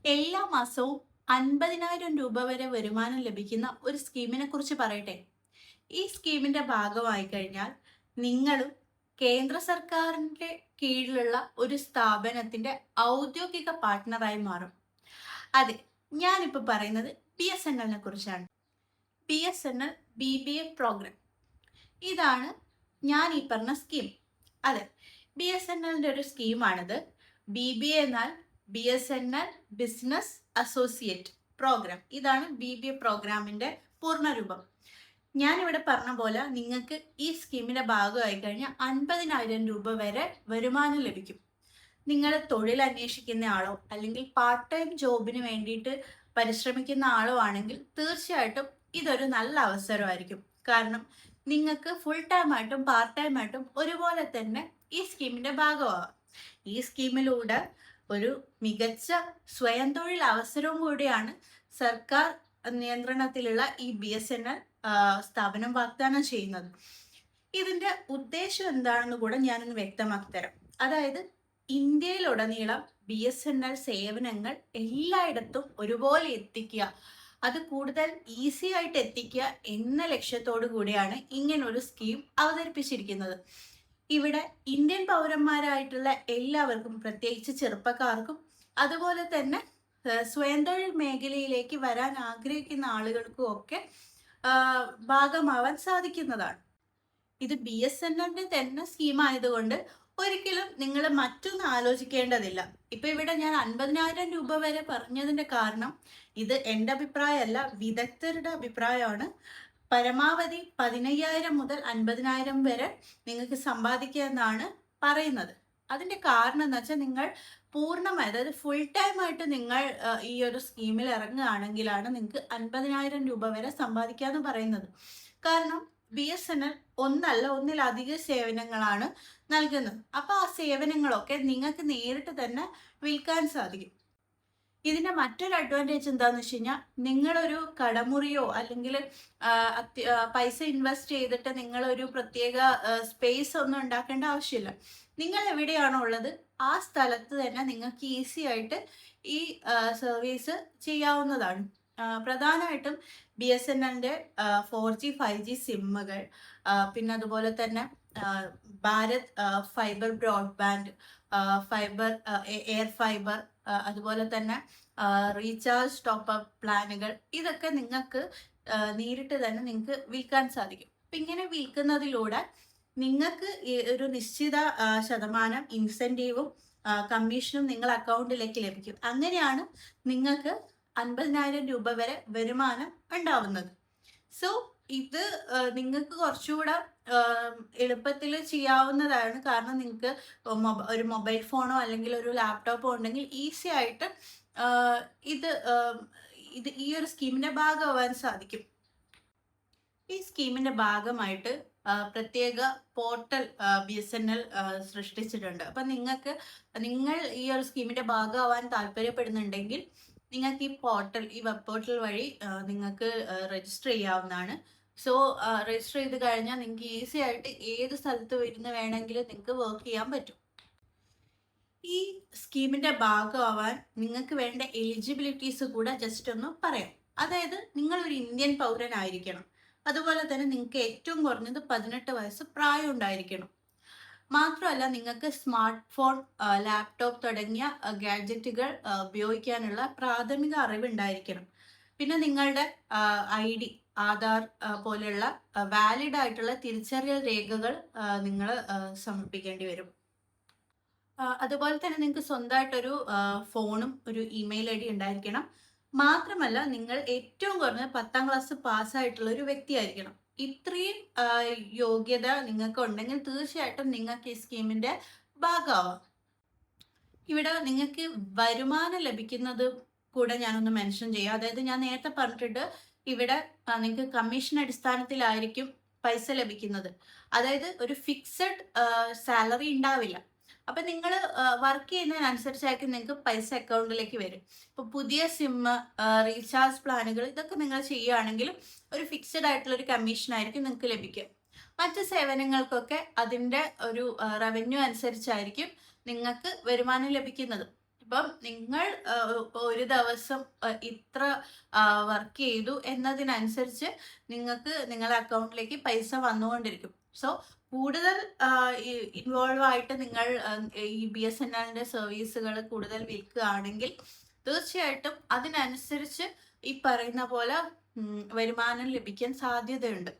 എല്ലാ മാസവും 50,000 രൂപ വരെ വരുമാനം ലഭിക്കുന്ന ഒരു സ്കീമിനെ കുറിച്ച് പറയട്ടെ. ഈ സ്കീമിന്റെ ഭാഗമായി കഴിഞ്ഞാൽ നിങ്ങളും കേന്ദ്ര സർക്കാരിന്റെ കീഴിലുള്ള ഒരു സ്ഥാപനത്തിന്റെ ഔദ്യോഗിക പാർട്ട്ണറായി മാറും. അതെ, ഞാനിപ്പോൾ പറയുന്നത് BSNL കുറിച്ചാണ്. BSNL BBA programme. ഇതാണ് ഞാൻ ഈ പറഞ്ഞ സ്കീം. അതെ, BSNLന്റെ ഒരു സ്കീമാണിത്. BBA എന്നാൽ BSNL ബിസിനസ് അസോസിയേറ്റ് പ്രോഗ്രാം. ഇതാണ് BBA പ്രോഗ്രാമിന്റെ പൂർണ്ണരൂപം. ഞാനിവിടെ പറഞ്ഞ പോലെ നിങ്ങൾക്ക് ഈ സ്കീമിന്റെ ഭാഗമായി കഴിഞ്ഞാൽ 50,000 രൂപ വരെ വരുമാനം ലഭിക്കും. നിങ്ങൾ തൊഴിൽ അന്വേഷിക്കുന്ന ആളോ അല്ലെങ്കിൽ പാർട്ട് ടൈം ജോബിന് വേണ്ടിയിട്ട് പരിശ്രമിക്കുന്ന ആളോ ആണെങ്കിൽ തീർച്ചയായിട്ടും ഇതൊരു നല്ല അവസരമായിരിക്കും. കാരണം നിങ്ങൾക്ക് ഫുൾ ടൈം ആയിട്ടും പാർട്ട് ടൈം ആയിട്ടും ഒരുപോലെ തന്നെ ഈ സ്കീമിന്റെ ഭാഗമാവാം. ഈ സ്കീമിലൂടെ ഒരു മികച്ച സ്വയം തൊഴിൽ അവസരവും കൂടിയാണ് സർക്കാർ നിയന്ത്രണത്തിലുള്ള ഈ BSNL സ്ഥാപനം വാഗ്ദാനം ചെയ്യുന്നത്. ഇതിന്റെ ഉദ്ദേശം എന്താണെന്ന് കൂടെ ഞാനൊന്ന് വ്യക്തമാക്കി തരാം. അതായത് ഇന്ത്യയിലുടനീളം BSNL സേവനങ്ങൾ എല്ലായിടത്തും ഒരുപോലെ എത്തിക്കുക, അത് കൂടുതൽ ഈസി ആയിട്ട് എത്തിക്കുക എന്ന ലക്ഷ്യത്തോടു കൂടിയാണ് ഇങ്ങനൊരു സ്കീം അവതരിപ്പിച്ചിരിക്കുന്നത്. ഇവിടെ ഇന്ത്യൻ പൗരന്മാരായിട്ടുള്ള എല്ലാവർക്കും, പ്രത്യേകിച്ച് ചെറുപ്പക്കാർക്കും അതുപോലെ തന്നെ സ്വയം തൊഴിൽ മേഖലയിലേക്ക് വരാൻ ആഗ്രഹിക്കുന്ന ആളുകൾക്കും ഒക്കെ ഭാഗമാവാൻ സാധിക്കുന്നതാണ്. ഇത് BSNLന്റെ തന്നെ സ്കീം ആയതുകൊണ്ട് ഒരിക്കലും നിങ്ങൾ മറ്റൊന്നും ആലോചിക്കേണ്ടതില്ല. ഇപ്പൊ ഇവിടെ ഞാൻ 50,000 രൂപ വരെ പറഞ്ഞതിന്റെ കാരണം ഇത് എൻ്റെ അഭിപ്രായമല്ല, വിദഗ്ധരുടെ അഭിപ്രായമാണ്. പരമാവധി 15,000 മുതൽ 50,000 വരെ നിങ്ങൾക്ക് സമ്പാദിക്കുക എന്നാണ് പറയുന്നത്. അതിന്റെ കാരണം എന്ന് വെച്ചാൽ നിങ്ങൾ പൂർണ്ണമായി, അതായത് ഫുൾ ടൈം ആയിട്ട് നിങ്ങൾ ഈ ഒരു സ്കീമിൽ ഇറങ്ങുകയാണെങ്കിലാണ് നിങ്ങൾക്ക് 50,000 രൂപ വരെ സമ്പാദിക്കാന്ന് പറയുന്നത്. കാരണം BSNL ഒന്നല്ല ഒന്നിലധികം സേവനങ്ങളാണ് നൽകുന്നത്. അപ്പോൾ ആ സേവനങ്ങളൊക്കെ നിങ്ങൾക്ക് നേരിട്ട് തന്നെ വിൽക്കാൻ സാധിക്കും. ഇതിന്റെ മറ്റൊരു അഡ്വാൻറ്റേജ് എന്താണെന്ന് വെച്ച് കഴിഞ്ഞാൽ, നിങ്ങളൊരു കടമുറിയോ അല്ലെങ്കിൽ പൈസ ഇൻവെസ്റ്റ് ചെയ്തിട്ട് നിങ്ങളൊരു പ്രത്യേക സ്പേസ് ഒന്നും ഉണ്ടാക്കേണ്ട ആവശ്യമില്ല. നിങ്ങൾ എവിടെയാണോ ഉള്ളത് ആ സ്ഥലത്ത് തന്നെ നിങ്ങൾക്ക് ഈസി ആയിട്ട് ഈ സർവീസ് ചെയ്യാവുന്നതാണ്. പ്രധാനമായിട്ടും BSNLന്റെ 4G 5G സിമ്മുകൾ, പിന്നെ അതുപോലെ തന്നെ Bharat fibre broadband, fibre air fibre, അതുപോലെ തന്നെ റീചാർജ് ടോപ്പ് അപ്പ് പ്ലാനുകൾ, ഇതൊക്കെ നിങ്ങൾക്ക് നേരിട്ട് തന്നെ നിങ്ങൾക്ക് വിൽക്കാൻ സാധിക്കും. അപ്പം ഇങ്ങനെ വിൽക്കുന്നതിലൂടെ നിങ്ങൾക്ക് ഒരു നിശ്ചിത ശതമാനം ഇൻസെൻറ്റീവും കമ്മീഷനും നിങ്ങൾ അക്കൗണ്ടിലേക്ക് ലഭിക്കും. അങ്ങനെയാണ് നിങ്ങൾക്ക് 50,000 രൂപ വരെ വരുമാനം ഉണ്ടാവുന്നത്. സോ ഇത് നിങ്ങൾക്ക് കുറച്ചുകൂടെ എളുപ്പത്തിൽ ചെയ്യാവുന്നതാണ്. കാരണം നിങ്ങൾക്ക് ഒരു മൊബൈൽ ഫോണോ അല്ലെങ്കിൽ ഒരു ലാപ്ടോപ്പോ ഉണ്ടെങ്കിൽ ഈസി ആയിട്ട് ഇത് ഈ ഒരു സ്കീമിന്റെ ഭാഗമാവാൻ സാധിക്കും. ഈ സ്കീമിന്റെ ഭാഗമായിട്ട് പ്രത്യേക പോർട്ടൽ BSNL സൃഷ്ടിച്ചിട്ടുണ്ട്. അപ്പം നിങ്ങൾ ഈ ഒരു സ്കീമിന്റെ ഭാഗമാവാൻ താല്പര്യപ്പെടുന്നുണ്ടെങ്കിൽ നിങ്ങൾക്ക് ഈ വെബ് പോർട്ടൽ വഴി നിങ്ങൾക്ക് രജിസ്റ്റർ ചെയ്യാവുന്നതാണ്. സോ രജിസ്റ്റർ ചെയ്ത് കഴിഞ്ഞാൽ നിങ്ങൾക്ക് ഈസി ആയിട്ട് ഏത് സ്ഥലത്ത് ഇരുന്ന് വേണമെങ്കിലും നിങ്ങൾക്ക് വർക്ക് ചെയ്യാൻ പറ്റും. ഈ സ്കീമിന്റെ ഭാഗമാവാൻ നിങ്ങൾക്ക് വേണ്ട എലിജിബിലിറ്റീസ് കൂടെ ജസ്റ്റ് ഒന്ന് പറയാം. അതായത് നിങ്ങളൊരു ഇന്ത്യൻ പൗരനായിരിക്കണം. അതുപോലെ തന്നെ നിങ്ങൾക്ക് ഏറ്റവും കുറഞ്ഞത് 18 വയസ്സ് പ്രായം ഉണ്ടായിരിക്കണം. മാത്രമല്ല നിങ്ങൾക്ക് സ്മാർട്ട് ഫോൺ, ലാപ്ടോപ്പ് തുടങ്ങിയ ഗാഡ്ജറ്റുകൾ ഉപയോഗിക്കാനുള്ള പ്രാഥമിക അറിവുണ്ടായിരിക്കണം. പിന്നെ നിങ്ങളുടെ ID, ആധാർ പോലെയുള്ള വാലിഡ് ആയിട്ടുള്ള തിരിച്ചറിയൽ രേഖകൾ നിങ്ങൾ സമർപ്പിക്കേണ്ടി വരും. അതുപോലെ തന്നെ നിങ്ങൾക്ക് സ്വന്തമായിട്ടൊരു ഫോണും ഒരു ഇമെയിൽ ID ഉണ്ടായിരിക്കണം. മാത്രമല്ല നിങ്ങൾ ഏറ്റവും കുറഞ്ഞത് 10ാം ക്ലാസ് പാസ്സായിട്ടുള്ള ഒരു വ്യക്തിയായിരിക്കണം. ഇത്രയും യോഗ്യത നിങ്ങൾക്ക് ഉണ്ടെങ്കിൽ തീർച്ചയായിട്ടും നിങ്ങൾക്ക് ഈ സ്കീമിന്റെ ഭാഗമാവാം. ഇവിടെ നിങ്ങൾക്ക് വരുമാനം ലഭിക്കുന്നത് കൂടെ ഞാനൊന്ന് മെൻഷൻ ചെയ്യാം. അതായത് ഞാൻ നേരത്തെ പറഞ്ഞിട്ടുണ്ട്, ഇവിടെ നിങ്ങൾക്ക് കമ്മീഷൻ അടിസ്ഥാനത്തിലായിരിക്കും പൈസ ലഭിക്കുന്നത്. അതായത് ഒരു ഫിക്സഡ് സാലറി ഉണ്ടാവില്ല. അപ്പം നിങ്ങൾ വർക്ക് ചെയ്യുന്നതിനനുസരിച്ചായിരിക്കും നിങ്ങൾക്ക് പൈസ അക്കൗണ്ടിലേക്ക് വരും. ഇപ്പോൾ പുതിയ സിമ്മ്, റീചാർജ് പ്ലാനുകൾ, ഇതൊക്കെ നിങ്ങൾ ചെയ്യുകയാണെങ്കിലും ഒരു ഫിക്സഡ് ആയിട്ടുള്ള ഒരു കമ്മീഷൻ ആയിരിക്കും നിങ്ങൾക്ക് ലഭിക്കുക. മറ്റ് സേവനങ്ങൾക്കൊക്കെ അതിൻ്റെ ഒരു റവന്യൂ അനുസരിച്ചായിരിക്കും നിങ്ങൾക്ക് വരുമാനം ലഭിക്കുന്നത്. അപ്പം നിങ്ങൾ ഇപ്പൊ ഒരു ദിവസം ഇത്ര വർക്ക് ചെയ്തു എന്നതിനനുസരിച്ച് നിങ്ങൾക്ക് നിങ്ങളുടെ അക്കൗണ്ടിലേക്ക് പൈസ വന്നുകൊണ്ടിരിക്കും. സോ കൂടുതൽ ഇൻവോൾവ് ആയിട്ട് നിങ്ങൾ ഈ BSNLന്റെ സർവീസുകൾ കൂടുതൽ വിൽക്കുകയാണെങ്കിൽ തീർച്ചയായിട്ടും അതിനനുസരിച്ച് ഈ പറയുന്ന പോലെ വരുമാനം ലഭിക്കാൻ സാധ്യതയുണ്ട്.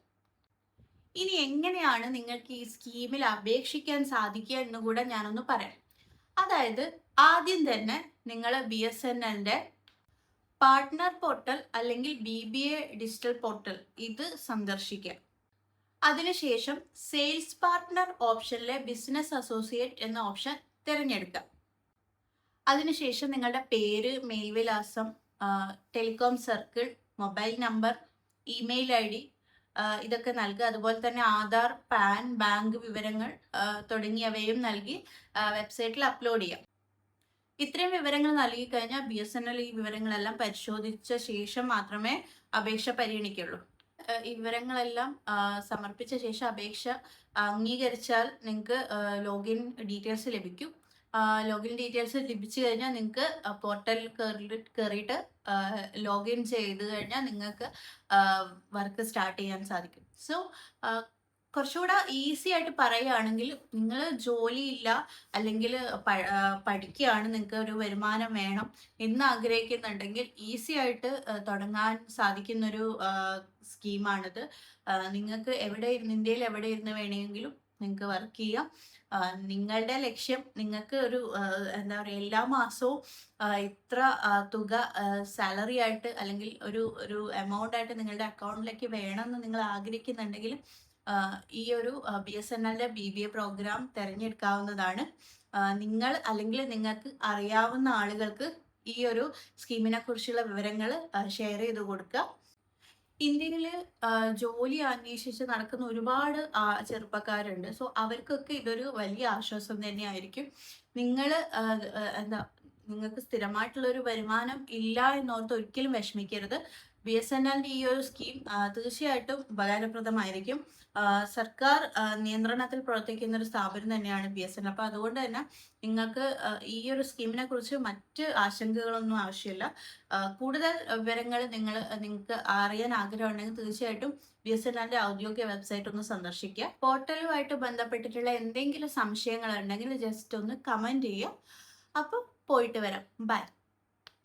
ഇനി എങ്ങനെയാണ് നിങ്ങൾക്ക് ഈ സ്കീമിൽ അപേക്ഷിക്കാൻ സാധിക്കുക എന്ന് കൂടെ ഞാനൊന്ന് പറയാം. അതായത് ആദ്യം തന്നെ നിങ്ങൾ BSNLന്റെ പാർട്ട്ണർ പോർട്ടൽ അല്ലെങ്കിൽ BBA ഡിജിറ്റൽ പോർട്ടൽ ഇത് സന്ദർശിക്കുക. അതിനുശേഷം സെയിൽസ് പാർട്ട്ണർ ഓപ്ഷനിലെ ബിസിനസ് അസോസിയേറ്റ് എന്ന ഓപ്ഷൻ തിരഞ്ഞെടുക്കുക. അതിനുശേഷം നിങ്ങളുടെ പേര്, മേൽവിലാസം, telecom circle, mobile number, email ID ഇതൊക്കെ നൽകുക. അതുപോലെ തന്നെ ആധാർ, പാൻ, ബാങ്ക് വിവരങ്ങൾ തുടങ്ങിയവയും നൽകി വെബ്സൈറ്റിൽ അപ്ലോഡ് ചെയ്യാം. ഇത്രയും വിവരങ്ങൾ നൽകി കഴിഞ്ഞാൽ BSNL ഈ വിവരങ്ങളെല്ലാം പരിശോധിച്ച ശേഷം മാത്രമേ അപേക്ഷ പരിഗണിക്കുള്ളൂ. ഈ വിവരങ്ങളെല്ലാം സമർപ്പിച്ച ശേഷം അപേക്ഷ അംഗീകരിച്ചാൽ നിങ്ങൾക്ക് ലോഗിൻ ഡീറ്റെയിൽസ് ലഭിക്കും. ലോഗിൻ ഡീറ്റെയിൽസ് ലഭിച്ചു കഴിഞ്ഞാൽ നിങ്ങൾക്ക് പോർട്ടലിൽ കയറിയിട്ട് ലോഗിൻ ചെയ്ത് കഴിഞ്ഞാൽ നിങ്ങൾക്ക് വർക്ക് സ്റ്റാർട്ട് ചെയ്യാൻ സാധിക്കും. സോ കുറച്ചുകൂടെ ഈസി ആയിട്ട് പറയുകയാണെങ്കിൽ, നിങ്ങൾ ജോലിയില്ല അല്ലെങ്കിൽ പഠിക്കുകയാണ്, നിങ്ങൾക്ക് ഒരു വരുമാനം വേണം എന്ന് ആഗ്രഹിക്കുന്നുണ്ടെങ്കിൽ ഈസി ആയിട്ട് തുടങ്ങാൻ സാധിക്കുന്നൊരു സ്കീമാണിത്. നിങ്ങൾക്ക് ഇന്ത്യയിൽ എവിടെ ഇരുന്ന് വേണമെങ്കിലും നിങ്ങൾക്ക് വർക്ക് ചെയ്യാം. നിങ്ങളുടെ ലക്ഷ്യം നിങ്ങൾക്ക് ഒരു എന്താ പറയുക, എല്ലാ മാസവും ഇത്ര തുക സാലറി ആയിട്ട് അല്ലെങ്കിൽ ഒരു എമൗണ്ട് ആയിട്ട് നിങ്ങളുടെ അക്കൗണ്ടിലേക്ക് വേണമെന്ന് നിങ്ങൾ ആഗ്രഹിക്കുന്നുണ്ടെങ്കിൽ ഈ ഒരു BSNLന്റെ BBA പ്രോഗ്രാം തിരഞ്ഞെടുക്കാവുന്നതാണ്. നിങ്ങൾ അല്ലെങ്കിൽ നിങ്ങൾക്ക് അറിയാവുന്ന ആളുകൾക്ക് ഈ ഒരു സ്കീമിനെ കുറിച്ചുള്ള വിവരങ്ങൾ ഷെയർ ചെയ്ത് കൊടുക്കുക. ഇന്ത്യയിൽ ജോലി അന്വേഷിച്ച് നടക്കുന്ന ഒരുപാട് ചെറുപ്പക്കാരുണ്ട്. സോ അവർക്കൊക്കെ ഇതൊരു വലിയ ആശ്വാസം തന്നെയായിരിക്കും. നിങ്ങൾ നിങ്ങൾക്ക് സ്ഥിരമായിട്ടുള്ളൊരു വരുമാനം ഇല്ല എന്നോർത്ത് ഒരിക്കലും വിഷമിക്കരുത്. BSNLന്റെ ഈ ഒരു സ്കീം തീർച്ചയായിട്ടും ഉപകാരപ്രദമായിരിക്കും. സർക്കാർ നിയന്ത്രണത്തിൽ പ്രവർത്തിക്കുന്ന ഒരു സ്ഥാപനം തന്നെയാണ് BSNL. അപ്പോൾ അതുകൊണ്ട് തന്നെ നിങ്ങൾക്ക് ഈ ഒരു സ്കീമിനെ കുറിച്ച് മറ്റ് ആശങ്കകളൊന്നും ആവശ്യമില്ല. കൂടുതൽ വിവരങ്ങൾ നിങ്ങൾക്ക് അറിയാൻ ആഗ്രഹമുണ്ടെങ്കിൽ തീർച്ചയായിട്ടും BSNLന്റെ ഔദ്യോഗിക വെബ്സൈറ്റ് ഒന്ന് സന്ദർശിക്കുക. പോർട്ടലുമായിട്ട് ബന്ധപ്പെട്ടിട്ടുള്ള എന്തെങ്കിലും സംശയങ്ങൾ ഉണ്ടെങ്കിൽ ജസ്റ്റ് ഒന്ന് കമൻറ്റ് ചെയ്യുക. അപ്പോൾ പോയിട്ട് വരാം. ബൈ.